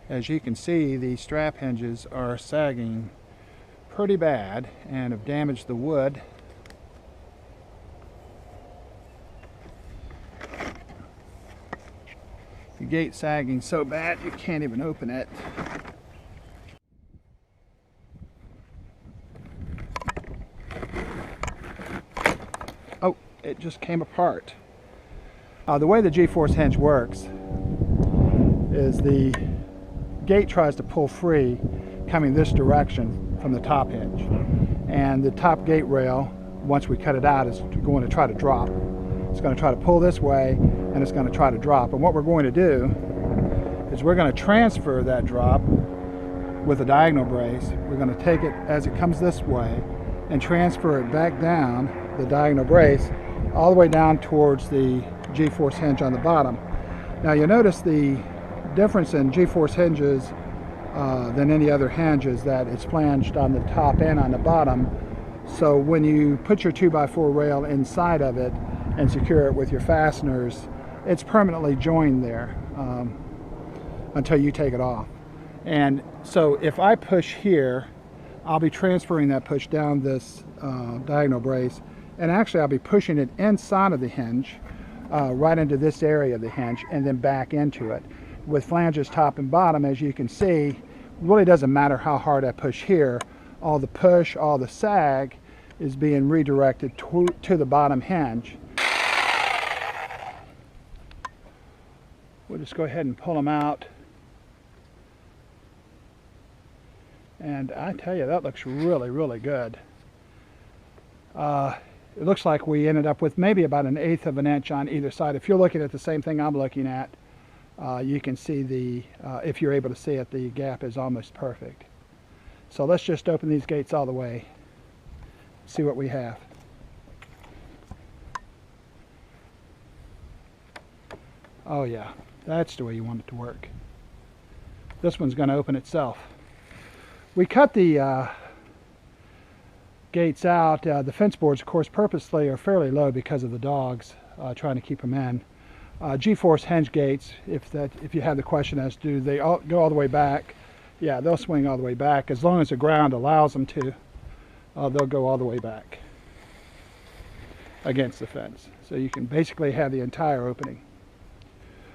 As you can see, the strap hinges are sagging pretty bad and have damaged the wood. The gate's sagging so bad you can't even open it. Oh, it just came apart. The way the GForce hinge works is the gate tries to pull free coming this direction from the top hinge, and the top gate rail, once we cut it out, is going to try to drop. It's going to try to pull this way and it's going to try to drop, and what we're going to do is we're going to transfer that drop with a diagonal brace. We're going to take it as it comes this way and transfer it back down the diagonal brace all the way down towards the GForce hinge on the bottom. Now you'll notice the difference in GForce hinges than any other hinge is that it's flanged on the top and on the bottom. So when you put your 2x4 rail inside of it and secure it with your fasteners, it's permanently joined there until you take it off. And so if I push here, I'll be transferring that push down this diagonal brace, and actually I'll be pushing it inside of the hinge right into this area of the hinge and then back into it. With flanges top and bottom, as you can see, it really doesn't matter how hard I push here. All the push, all the sag is being redirected to the bottom hinge. We'll just go ahead and pull them out. And I tell you, that looks really, really good. It looks like we ended up with maybe about 1/8 of an inch on either side. If you're looking at the same thing I'm looking at, you can see the, if you're able to see it, the gap is almost perfect. So let's just open these gates all the way, see what we have. Oh yeah, that's the way you want it to work. This one's going to open itself. We cut the gates out. The fence boards, of course, purposely are fairly low because of the dogs, trying to keep them in. GForce hinge gates, if you have the question as do they go all the way back, yeah, they'll swing all the way back. As long as the ground allows them to, they'll go all the way back against the fence. So you can basically have the entire opening.